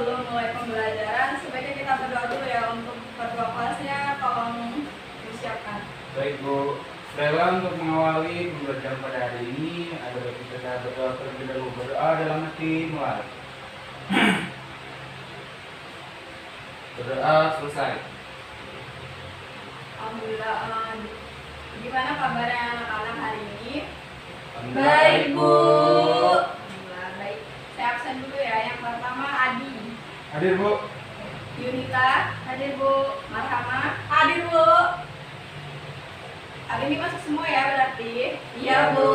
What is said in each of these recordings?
sebelum mulai pembelajaran, sebaiknya kita berdoa dulu ya. Untuk berdoa kelasnya tolong disiapkan. Baik Bu, rela untuk mengawali pembelajaran pada hari ini, ada kita berdoa terlebih dahulu. Berdoa dalam hati mulai. Berdoa selesai. Alhamdulillah. Gimana kabarnya anak-anak hari ini? Baik Bu. Alhamdulillah baik. Saya absen dulu ya. Yang pertama Adi. Hadir Bu. Yunita, hadir Bu. Marhama, hadir Bu. Hari ini masuk semua ya berarti? Iya, Bu.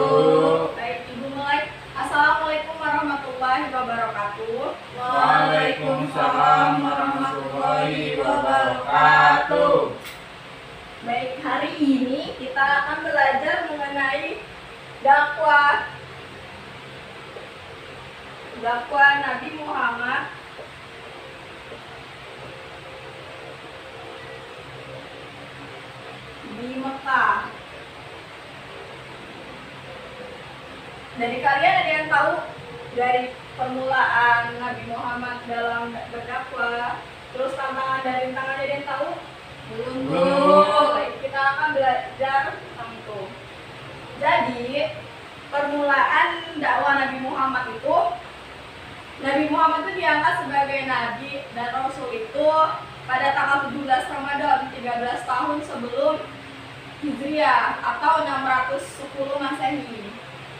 Baik, Ibu mulai. Assalamualaikum warahmatullahi wabarakatuh. Waalaikumsalam warahmatullahi wabarakatuh. Baik, hari ini kita akan belajar mengenai dakwah Nabi Muhammad di Mekah. Dari kalian ada yang tahu dari permulaan Nabi Muhammad dalam berdakwah, terus tantangan dan rintangan, ada yang tahu? Belum. Baik, kita akan belajar tentang itu. Jadi, permulaan dakwah Nabi Muhammad itu, Nabi Muhammad itu diangkat sebagai nabi dan rasul itu pada tanggal 17 Ramadan 13 tahun sebelum Hijriah atau 610 Masehi.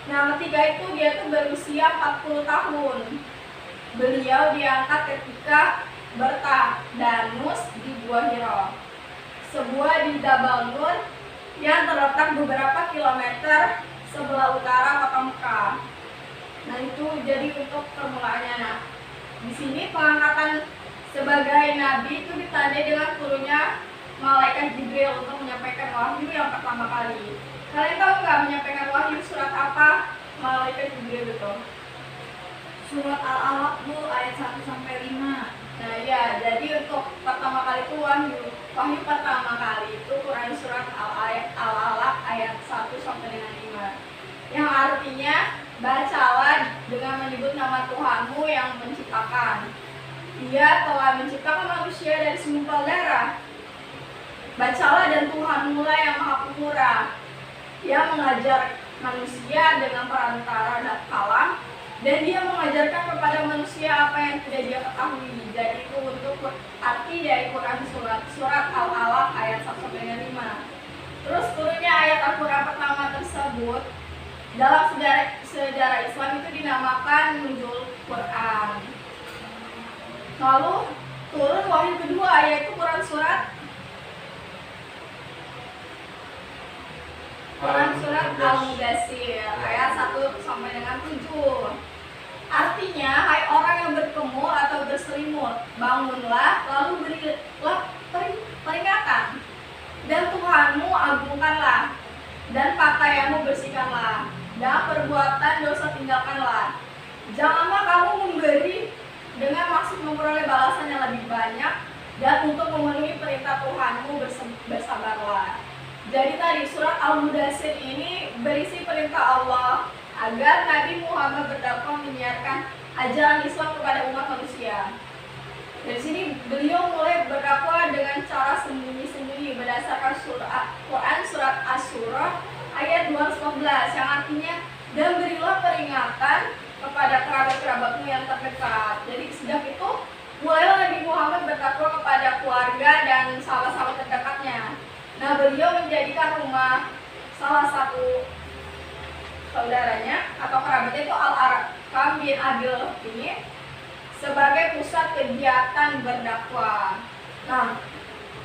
Nah, ketika itu dia tuh berusia 40 tahun. Beliau diangkat ketika bertadanus di Gua Hira, sebuah di Jabal Nur yang terletak beberapa kilometer sebelah utara kota Mekah. Nah, itu jadi untuk permulaannya. Nah, di sini pengangkatan sebagai nabi itu ditandai dengan turunnya malaikat Jibril untuk menyampaikan wahyu yang pertama kali. Kalian tahu nggak menyampaikan wahyu surat apa malaikat Jibril itu? Surat Al-Alaq Bu, ayat 1-5. Nah ya, jadi untuk pertama kali itu wahyu pertama kali itu Quran surat Al-Alaq ayat 1-5, yang artinya bacalah dengan menyebut nama Tuhanmu yang menciptakan. Dia telah menciptakan manusia dari segumpal darah. Bacalah dan Tuhanmu lah yang maha pemurah, yang mengajar manusia dengan perantara dan kalam, dan dia mengajarkan kepada manusia apa yang tidak dia ketahui. Jadi itu untuk arti dari Quran surat Al-Alaq ayat 1-5. Terus turunnya ayat Al-Quran pertama tersebut dalam sejarah Islam itu dinamakan Nuzul Quran. Lalu turun wahyu kedua yaitu Quran surat Al-Mudassir ayat 1-7. Artinya, hai orang yang berkemul atau berselimut, bangunlah lalu berilah peringatan, dan Tuhanmu agungkanlah, dan pakaianmu bersihkanlah, dan perbuatan dosa tinggalkanlah. Janganlah kamu memberi dengan maksud memperoleh balasan yang lebih banyak, dan untuk memenuhi perintah Tuhanmu bersabarlah. Jadi tadi surat Al-Mudassir ini berisi perintah Allah agar Nabi Muhammad berdakwah menyiarkan ajaran Islam kepada umat manusia. Dari sini beliau mulai berdakwah dengan cara sembunyi-sembunyi berdasarkan Quran surat Asy-Syura ayat 214 yang artinya, dan berilah peringatan kepada kerabat-kerabatmu yang terdekat. Jadi sejak itu mulailah Nabi Muhammad berdakwah kepada keluarga dan sahabat-sahabat terdekatnya. Nah, beliau menjadikan rumah salah satu saudaranya atau kerabatnya itu Al-Arqam bin Abil ini sebagai pusat kegiatan berdakwah. Nah,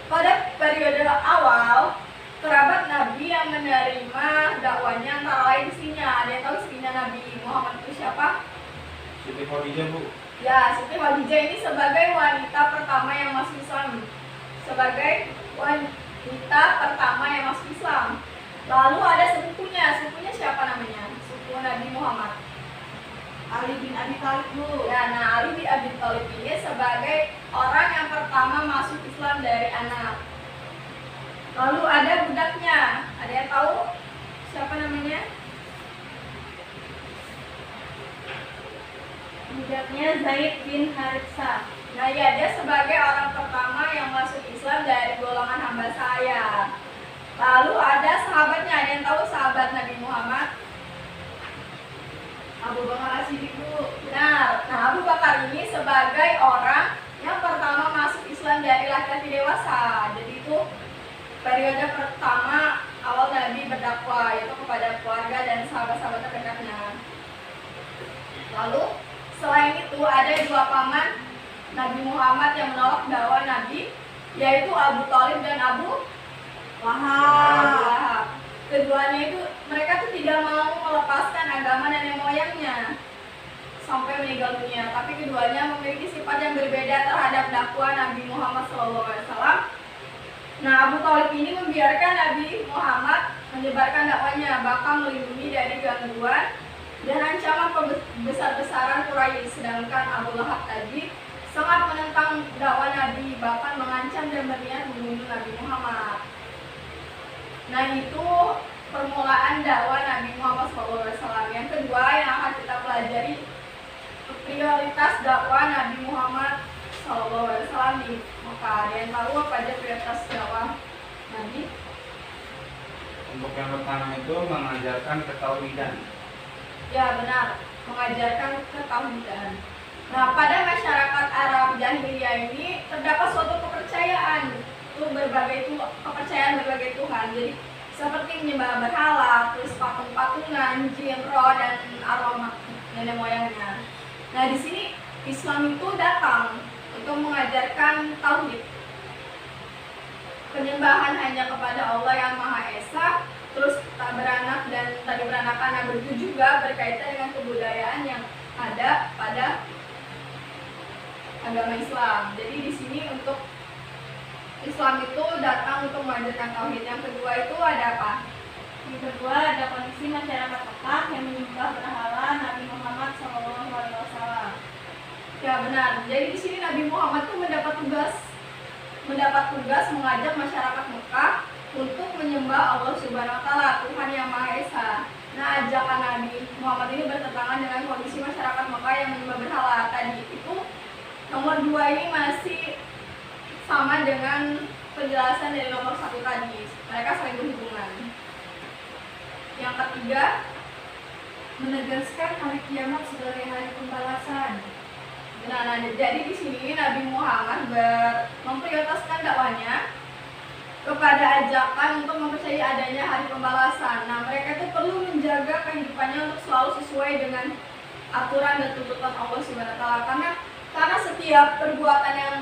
pada periode awal kerabat Nabi yang menerima dakwanya antara lain istrinya. Ada yang tahu istrinya Nabi Muhammad itu siapa? Siti Khadijah Bu. Ya, Siti Khadijah ini sebagai wanita pertama yang masuk Islam. Sebagai wanita pertama yang masuk Islam. Lalu ada sepupunya siapa namanya? Sepupu Nabi Muhammad. Ali bin Abi Thalib Bu. Ya, nah Ali bin Abi Thalib ini sebagai orang yang pertama masuk Islam dari anak. Lalu ada budaknya. Ada yang tahu siapa namanya? Bujaknya Zaid bin Haritsah. Nah ya, dia sebagai orang pertama yang masuk Islam dari golongan hamba saya. Lalu ada sahabatnya, ada yang tahu sahabat Nabi Muhammad? Abu Bakar As-Siddiq, Bu. Benar. Nah, Abu Bakar ini sebagai orang yang pertama masuk Islam dari laki-laki dewasa. Jadi itu periode pertama awal Nabi berdakwah, yaitu kepada keluarga dan sahabat-sahabat terdekatnya. Lalu selain itu ada dua paman Nabi Muhammad yang menolak dakwah Nabi, yaitu Abu Thalib dan Abu Lahab. Keduanya itu mereka tuh tidak mau melepaskan agama nenek moyangnya sampai meninggal dunia. Tapi keduanya memiliki sifat yang berbeda terhadap dakwah Nabi Muhammad SAW. Nah, Abu Thalib ini membiarkan Nabi Muhammad menyebarkan dakwanya, bahkan melindungi dari gangguan dan ancaman besar-besaran Quraisy. Sedangkan Abu Lahab tadi sangat menentang dakwah Nabi, bahkan mengancam dan berniat membunuh Nabi Muhammad. Nah, itu permulaan dakwah Nabi Muhammad SAW. Yang kedua yang akan kita pelajari, prioritas dakwah Nabi Muhammad SAW di Mekah. Ada yang tahu apa aja prioritas dakwah Nabi? Untuk yang pertama itu mengajarkan ketauhidan. Ya benar, mengajarkan ketauhidan. Nah, pada masyarakat Arab jahiliyah ini terdapat suatu kepercayaan, kepercayaan berbagai Tuhan. Jadi seperti menyembah berhala, terus patung-patungan, jin, roh, dan arwah nenek moyangnya. Nah, di sini Islam itu datang untuk mengajarkan tauhid, penyembahan hanya kepada Allah yang Maha Esa, terus tak beranak dan tadi beranakan. Nah, begitu juga berkaitan dengan kebudayaan yang ada pada agama Islam. Jadi di sini untuk Islam itu datang untuk mengajarkan tauhid. Yang kedua itu ada apa? Yang kedua ada kondisi masyarakat Mekah yang menyembah berhala Nabi Muhammad SAW. Ya benar. Jadi di sini Nabi Muhammad itu mendapat tugas mengajak masyarakat Mekah untuk menyembah Allah Subhanahu Wa Taala, Tuhan yang Maha Esa. Nah, ajakan Nabi Muhammad ini bertentangan dengan kondisi masyarakat Mekah yang menyembah berhala tadi. Itu nomor 2 ini masih sama dengan penjelasan dari nomor 1 tadi. Mereka saling berhubungan. Yang ketiga, menegaskan hari kiamat sebagai hari pembalasan. nah jadi di sini Nabi Muhammad memprioritaskan dakwahnya kepada ajakan untuk mempercayai adanya hari pembalasan. Nah, mereka itu perlu menjaga kehidupannya untuk selalu sesuai dengan aturan dan tuntutan Allah Subhanahu Wa Taala. Karena setiap perbuatan yang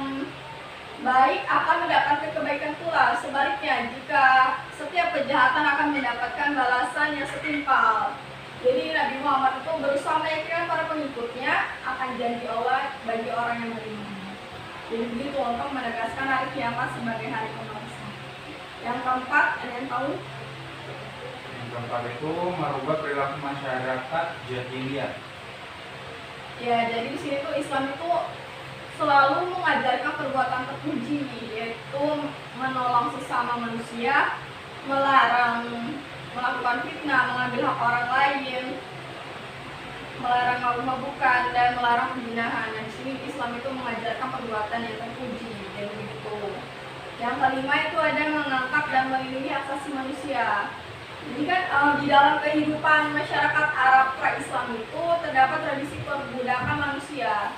baik akan mendapatkan kebaikan pula. Sebaliknya, jika setiap kejahatan akan mendapatkan balasan yang setimpal. Jadi Nabi Muhammad itu berusaha meyakinkan para pengikutnya akan janji Allah bagi orang yang beriman. Jadi begitu untuk menegaskan hari kiamat sebagai hari pembalasan. Yang keempat, ada yang tahu? Yang keempat itu merubah perilaku masyarakat jahiliyah. Ya, jadi di sini tuh Islam itu selalu mengajarkan perbuatan terpuji, yaitu menolong sesama manusia, melarang melakukan fitnah, mengambil hak orang lain, melarang mabuk-mabukan, dan melarang pembinahan. Nah, di sini Islam itu mengajarkan perbuatan yang terpuji, dan begitu. Yang kelima itu ada mengangkat dan melindungi hak asasi manusia. Jadi kan di dalam kehidupan masyarakat Arab pra-Islam itu terdapat tradisi perbudakan manusia.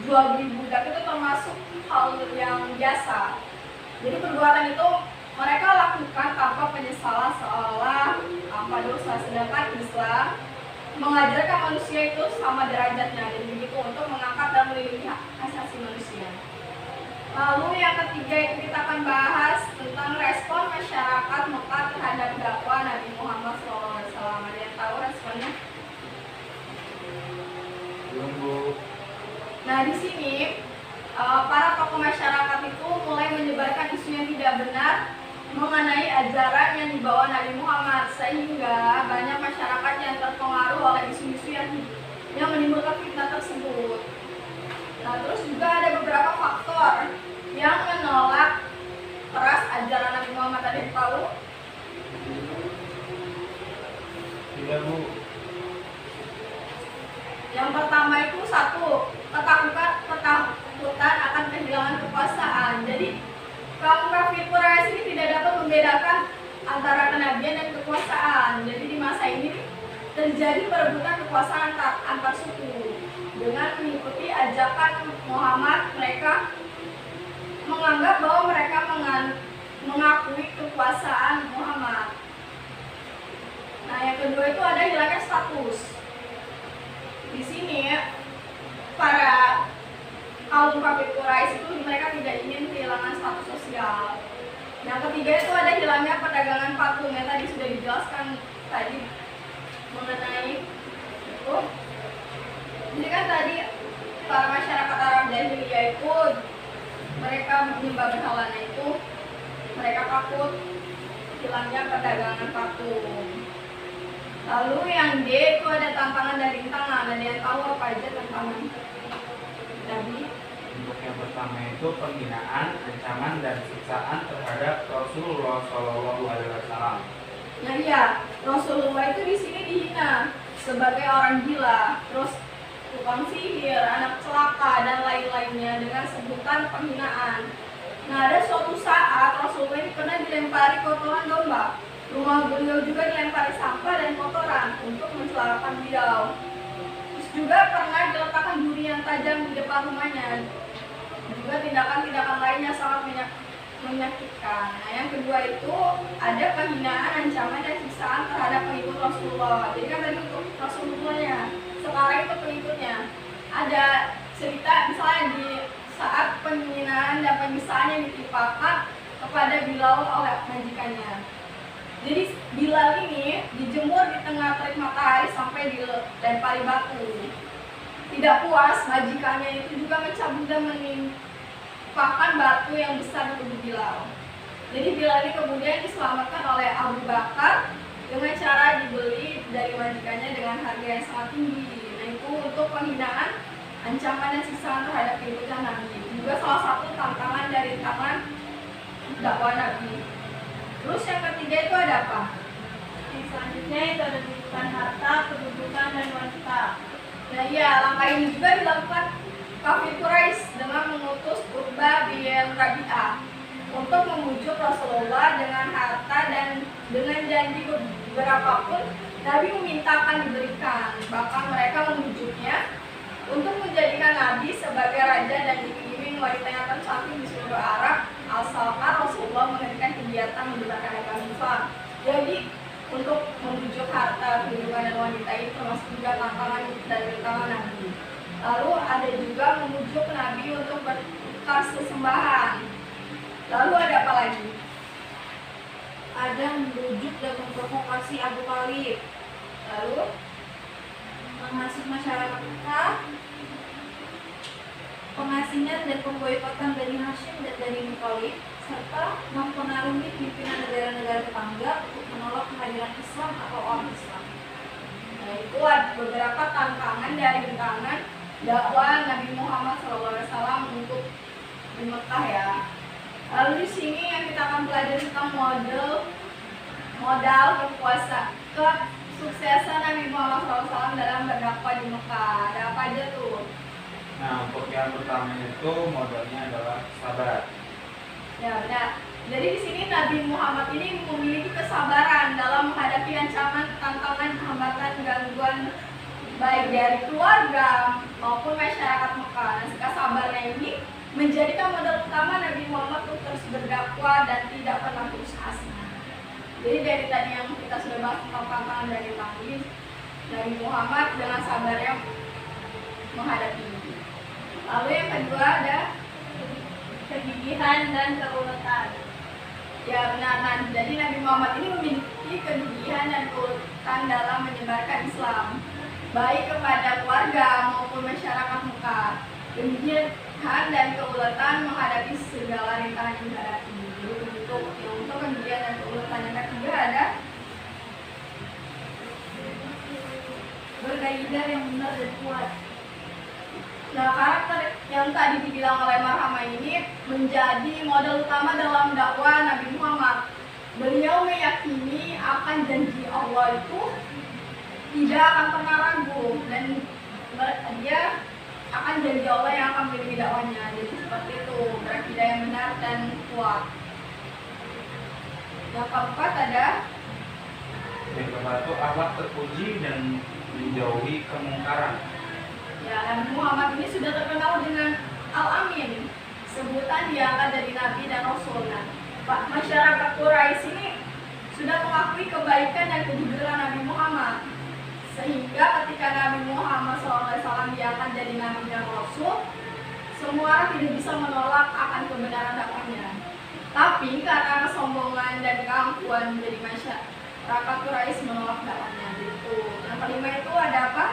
Jual beli budak itu termasuk hal yang biasa. Jadi perbuatan itu mereka lakukan tanpa penyesalan seolah apa dosa. Sedangkan Islam mengajarkan manusia itu sama derajatnya. Jadi begitu untuk mengangkat dan melindungi hak asasi manusia. Lalu yang ketiga itu kita akan bahas tentang respon masyarakat Mekah terhadap dakwah Nabi Muhammad SAW. Ada yang tahu responnya? Belum, Bu. Nah, di sini para tokoh masyarakat itu mulai menyebarkan isu yang tidak benar mengenai ajaran yang dibawa Nabi Muhammad, sehingga banyak masyarakat yang terpengaruh oleh isu-isu yang menimbulkan fitnah tersebut. Nah, terus juga ada beberapa faktor yang menolak keras ajaran Nabi Muhammad. Ada yang tahu? Tidak, Bu. Yang pertama itu satu, ketakutan akan kehilangan kekuasaan. Jadi kaum kafir Quraisy ini tidak dapat membedakan antara kenabian dan kekuasaan. Jadi di masa ini terjadi perebutan kekuasaan antar suku. Dengan mengikuti ajakan Muhammad, mereka menganggap bahwa mereka mengakui kekuasaan Muhammad. Nah, yang kedua itu ada hilangnya status. Di sini para kaum kafir Quraisy itu mereka tidak ingin kehilangan status sosial. Yang ketiga itu ada hilangnya perdagangan patung yang tadi sudah dijelaskan tadi mengenai itu. Jadi kan tadi para masyarakat Arab jahiliyah itu mereka menyembah berhala, itu mereka takut hilangnya perdagangan patung. Lalu yang D itu ada tantangan dan rintangan. Ada yang tahu apa aja tantangan tadi? Untuk yang pertama itu penghinaan, ancaman dan siksaan terhadap Rasulullah Shallallahu Alaihi Wasallam. Nah iya, Rasulullah itu di sini dihina sebagai orang gila, terus tukang sihir, anak celaka dan lain-lainnya dengan sebutan penghinaan. Nah ada suatu saat Rasulullah ini pernah dilempari kotoran domba. Rumah beliau juga dilempari sampah dan kotoran untuk mencelakakan beliau. Terus juga pernah diletakkan duri yang tajam di depan rumahnya. Juga tindakan-tindakan lainnya sangat menyakitkan. Nah, yang kedua itu ada penghinaan, ancaman dan siksaan terhadap pengikut Rasulullah. Jadi kan tadi untuk Rasulullahnya, sekarang itu pengikutnya. Ada cerita misalnya di saat penghinaan dan penyiksaan yang ditimpakan kepada Bilal oleh majikannya. Jadi Bilal ini dijemur di tengah terik matahari sampai dilempari batu. Tidak puas, majikannya itu juga mencabut dan menimpakan batu yang besar di tubuh Bilal. Jadi Bilal ini kemudian diselamatkan oleh Abu Bakar dengan cara dibeli dari majikannya dengan harga yang sangat tinggi. Nah itu untuk penghinaan, ancaman dan siksaan terhadap pengikutnya Nabi. Juga salah satu tantangan dari tangan dakwah Nabi. Terus yang ketiga itu ada apa? Yang selanjutnya itu ada tuntutan harta, kedudukan, dan wanita. Nah iya, langkah ini juga dilakukan kafir Quraisy dengan mengutus Uqbah bin Rabi'ah untuk memujuk Rasulullah dengan harta dan dengan janji berapapun Nabi meminta akan diberikan. Bahkan mereka memujuknya untuk menjadikan Nabi sebagai raja dan diiringi wanita yang tercantik di seluruh Arab, asalkan Rasulullah menghentikan kegiatan menyebarkan agama Islam. Jadi untuk membujuk harta, kehidupan dan wanita itu termasuk juga tantangan dari tantangan Nabi. Lalu ada juga memujuk Nabi untuk bertukar sesembahan. Lalu ada apa lagi? Ada membujuk dan memprovokasi Abu Thalib. Lalu Menghasut masyarakat Mekah, pengasingan dan pemboikotan dari Hashim dan dari Muthalib, serta mempengaruhi pimpinan negara-negara tetangga untuk menolak kehadiran Islam atau orang Islam. Nah, itu ada beberapa tantangan dari rintangan dakwah Nabi Muhammad SAW untuk di Mekah ya. Lalu di sini yang kita akan belajar tentang modal kesuksesan Nabi Muhammad SAW dalam berdakwah di Mekah. Ada apa aja tuh? Nah, untuk yang pertama itu modalnya adalah sabar. Ya benar. Jadi di sini Nabi Muhammad ini memiliki kesabaran dalam menghadapi ancaman, tantangan, hambatan, gangguan baik dari keluarga maupun masyarakat Mekah. Nah, sikap sabarnya ini menjadikan modal utama Nabi Muhammad untuk terus berdakwah dan tidak pernah putus asa. Jadi dari tadi yang kita sudah bahas tentang tantangan dari tadi, Nabi Muhammad dengan sabarnya menghadapi ini. Lalu yang kedua ada kegigihan dan keuletan. Ya benar, jadi Nabi Muhammad ini memiliki kegigihan dan keuletan dalam menyebarkan Islam, baik kepada keluarga maupun masyarakat Mekah. Kegigihan dan keuletan menghadapi segala rintangan yang dihadapi. Jadi begitu untuk kegigihan dan keuletan. Yang ketiga ada bergairah yang benar dan kuat. Nah, karakter yang tadi dibilang oleh Marhama ini menjadi modal utama dalam dakwah Nabi Muhammad. Beliau meyakini akan janji Allah itu tidak akan pernah ragu dan dia akan janji Allah yang akan melindungi dakwahnya. Jadi seperti itu, berakidah yang benar dan kuat. Yang keempat ada Yang keempat itu akhlak terpuji dan menjauhi kemungkaran. ya, Nabi Muhammad ini sudah terkenal dengan Al-Amin, sebutan diangkat dari Nabi dan Rasul. Nah, masyarakat Quraisy ini sudah mengakui kebaikan dan kejujuran Nabi Muhammad, sehingga ketika Nabi Muhammad SAW diangkat jadi Nabi dan Rasul, semua orang tidak bisa menolak akan kebenaran dakwahnya. Tapi karena kesombongan dan keangkuhan dari masyarakat Quraisy menolak dakwahnya. Gitu. Yang kelima itu ada apa?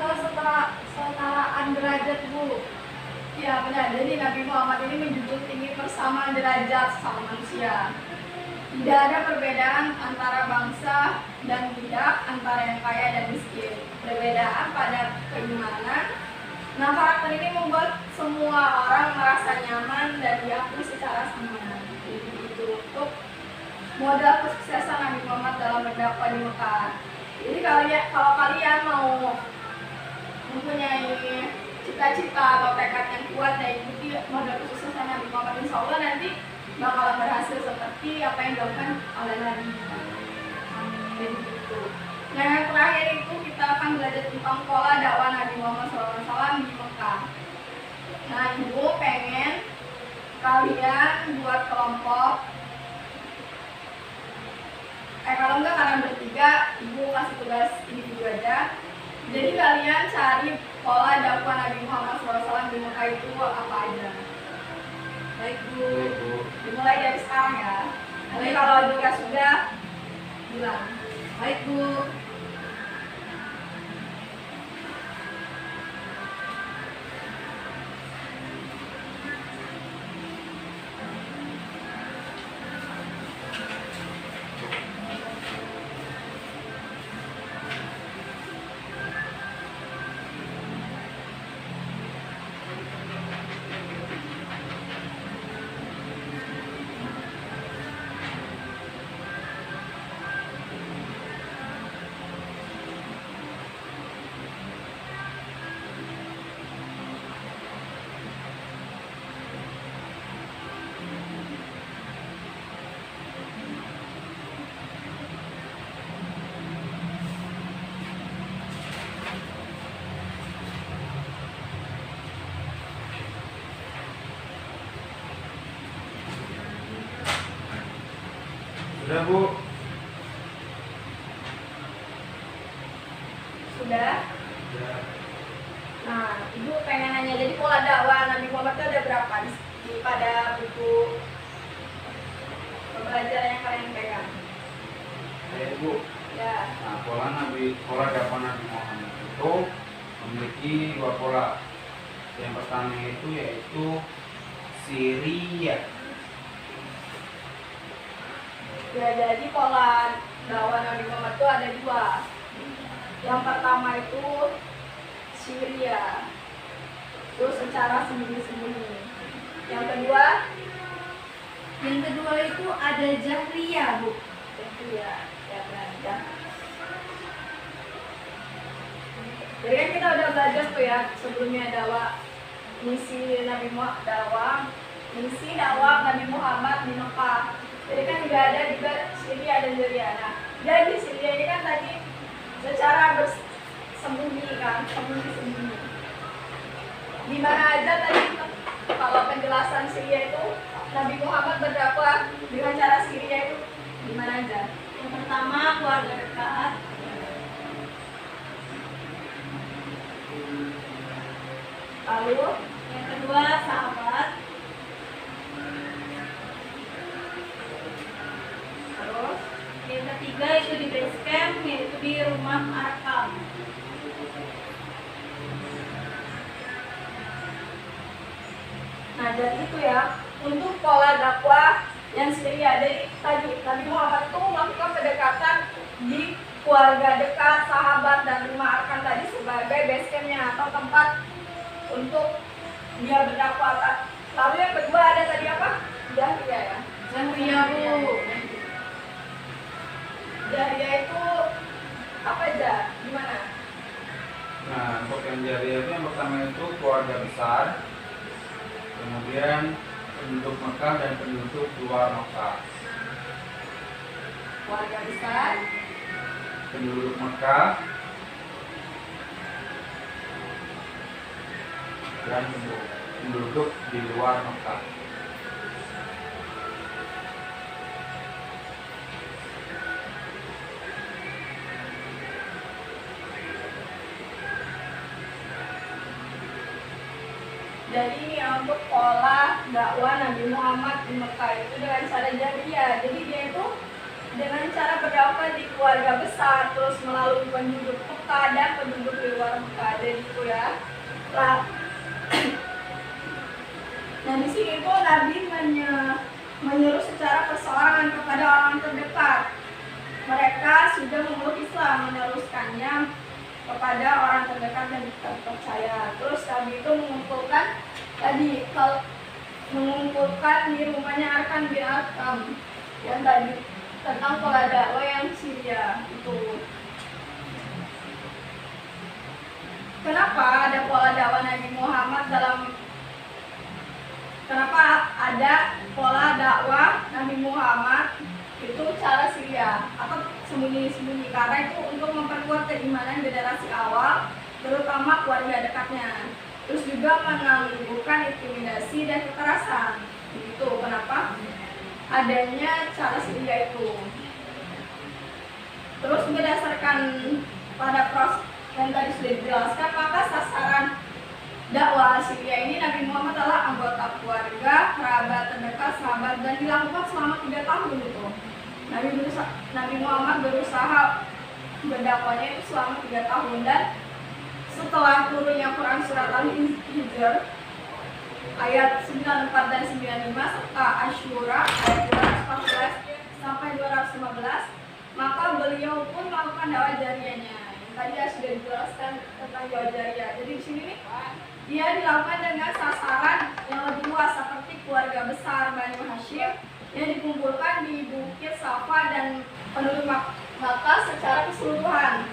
Kesetaraan derajat, Bu. Ya benar, jadi Nabi Muhammad ini menjunjung tinggi persamaan derajat sesama manusia. Tidak ada perbedaan antara bangsa dan budak, antara yang kaya dan miskin. Perbedaan pada keimanan. Nah, karakter ini membuat semua orang merasa nyaman dan diakui secara sama. Jadi itu untuk modal kesuksesan Nabi Muhammad dalam berdakwah di Mekah. Jadi kalau kalian mau mempunyai cita-cita atau tekad yang kuat dan ikuti modal kesuksesan Nabi Muhammad, insya Allah nanti bakalan berhasil seperti apa yang dilakukan oleh Nabi. Amin. Gitu. Nah, yang terakhir itu kita akan belajar tentang pola dakwah Nabi Muhammad SAW di Mekah. Nah, ibu pengen kalian buat kelompok. Kalau enggak kalian bertiga, ibu kasih tugas individu aja. Jadi kalian cari pola dakwah Nabi Muhammad SAW di Mekah itu apa aja. Baik Bu. Dimulai dari sekarang ya. Nanti kalau juga sudah bilang. Baik Bu. Sudah Bu? Sudah? Sudah. Nah, ibu pengen nanya, jadi pola dakwah Nabi Muhammad itu ada berapa pada buku pembelajaran yang kalian pegang? Baik Bu. Ya. Nah, pola dakwah Nabi Muhammad itu memiliki dua pola. Yang pertama itu yaitu Syria. Ya, jadi pola dakwah Nabi Muhammad itu ada dua. Yang pertama itu Syria, itu secara sembunyi-sembunyi. Yang kedua itu ada Jahriyah, Bu. Jahriyah, ya belajar. Jadi kan kita udah belajar tuh ya sebelumnya dakwah misi Nabi Muhammad, misi dakwah Nabi Muhammad di Mekah. Jadi kan juga ada juga Syria dan Jahriyah. Nah, jadi Syria ini kan tadi secara bersembunyi kan, sembunyi-sembunyi. Di mana aja tadi kalau penjelasan Syria itu Nabi Muhammad berdakwah dengan cara Syria itu di mana aja? Yang pertama keluarga dekat, Lalu yang kedua sahabat, terus yang ketiga itu di base camp, yaitu di rumah Arkam. nah dan itu ya untuk pola dakwah yang Syria. Jadi tadi Nabi Muhammad itu melakukan pendekatan di keluarga dekat, sahabat dan rumah Arkam tadi sebagai base campnya atau tempat untuk dia berdakwah. Lalu yang kedua ada tadi apa? Jahriyah ya. Jahriyah, Bu. Jahriyah itu apa aja? Gimana? besar, kemudian penduduk Mekah dan penduduk luar Mekah. Keluarga besar, Penduduk Mekah dan penduduk di luar Mekah. jadi untuk pola dakwah Nabi Muhammad di Mekah itu dengan cara jariyah. Jadi dia itu dengan cara berdakwah di keluarga besar, terus melalui penduduk Mekah dan penduduk di luar Mekah. Jadi itu ya. Nah di sini tuh Nabi menyuruh secara perseorangan kepada orang terdekat. Mereka sudah memeluk Islam, meneruskannya kepada orang terdekat dan terpercaya. Terus Nabi itu mengumpulkan di rumahnya Arkan bin Arkam yang tadi tentang pola dakwah yang Syria itu. Kenapa ada pola dakwah Nabi Muhammad kenapa ada pola dakwah Nabi Muhammad itu cara Syria atau sembunyi-sembunyi? Karena itu untuk memperkuat keimanan generasi awal, terutama keluarga dekatnya. Terus juga menangguhkan intimidasi dan kekerasan. Itu kenapa adanya cara Syria itu. Terus berdasarkan pada proses yang tadi sudah dijelaskan, maka sasaran dakwah Syria ini Nabi Muhammad adalah anggota keluarga, kerabat terdekat, sahabat, dan dilakukan selama 3 tahun itu. Nabi Muhammad berusaha berdakwahnya itu selama 3 tahun, dan setelah turunnya Quran surat Al-Hijr ayat 94 dan 95 serta Asyura ayat 214 sampai 215, maka beliau pun melakukan dakwah jariyahnya. Tadi sudah dijelaskan tentang dakwah jariyah. Jadi di sini nih, dia dilakukan dengan sasaran yang lebih luas seperti keluarga besar Bani Hashim yang dikumpulkan di Bukit Safa dan penduduk Makkah secara keseluruhan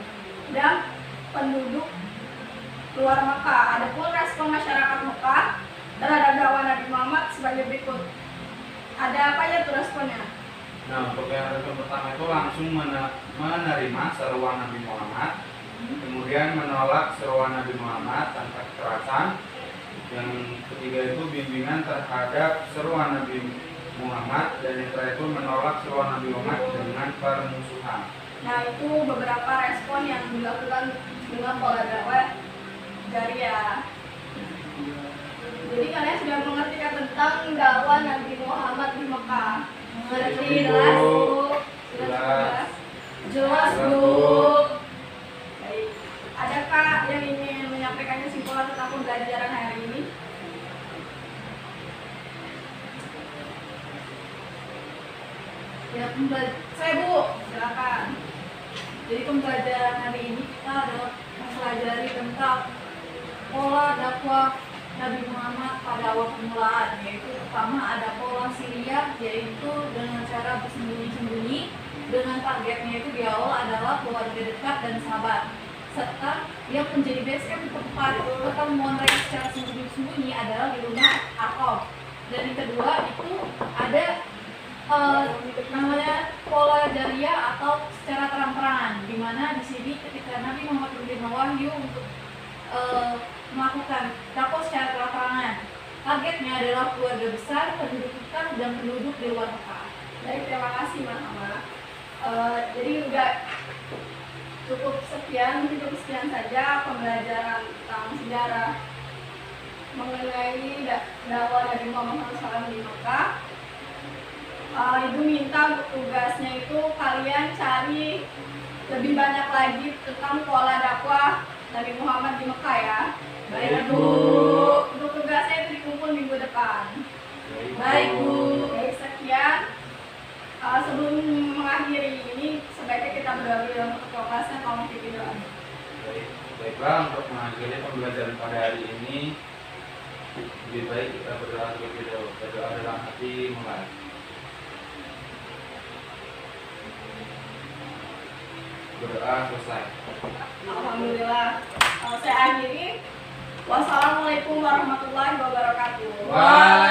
dan penduduk luar Makkah. Adapun respon masyarakat Makkah terhadap dakwah Nabi Muhammad sebagai berikut. Ada apa ya tuh responnya? Nah, untuk yang respon pertama itu langsung menerima seruan Nabi Muhammad, kemudian menolak seruan Nabi Muhammad tanpa kekerasan. Yang ketiga itu bimbingan terhadap seruan Nabi Muhammad, dan yang terakhir itu menolak seruan Nabi Muhammad dengan permusuhan. Nah, itu beberapa respon yang dilakukan dengan pola dakwah jariyah. Jadi kalian sudah mengerti kan tentang dakwah Nabi Muhammad di Mekah? Mengerti? Jelas, Bu? Jelas, Bu? Baik. Adakah yang ingin menyampaikan kesimpulan tentang pembelajaran hari ini? Ya, saya Bu, silakan. Jadi pembelajaran hari ini kita adalah mempelajari tentang pola dakwah Nabi Muhammad pada awal permulaan, yaitu pertama ada pola Syria, yaitu dengan cara bersembunyi-sembunyi, dengan targetnya itu di awal adalah keluarga dekat dan sahabat, serta yang menjadi base camp tempat pertemuan mereka secara sembunyi-sembunyi adalah di rumah Arqam. Dan yang kedua itu ada namanya pola jariyah atau secara terang-terangan, di mana di sini ketika Nabi Muhammad menerima wahyu untuk melakukan dakwah secara terang-terangan, targetnya adalah keluarga besar, penduduk Mekah dan penduduk di luar Mekah. Baik, terima kasih Mas Ama. Jadi udah cukup sekian saja pembelajaran tentang sejarah mengenai dakwah Nabi Muhammad SAW di Mekah. Ibu minta tugasnya itu kalian cari lebih banyak lagi tentang pola dakwah Nabi Muhammad di Mekah ya. Baik Bu. Untuk tugasnya itu dikumpul minggu depan. Baik Bu. Baik, sekian. Sebelum mengakhiri ini sebaiknya kita berdoa dalam kelasnya, tolong kita doa. Baiklah, untuk mengakhiri pembelajaran pada hari ini lebih baik kita berdoa terlebih dahulu. Berdoa dalam hati mulai. Berdoa selesai. Alhamdulillah. Saya akhiri. Wassalamualaikum warahmatullahi wabarakatuh. Waalaikumsalam.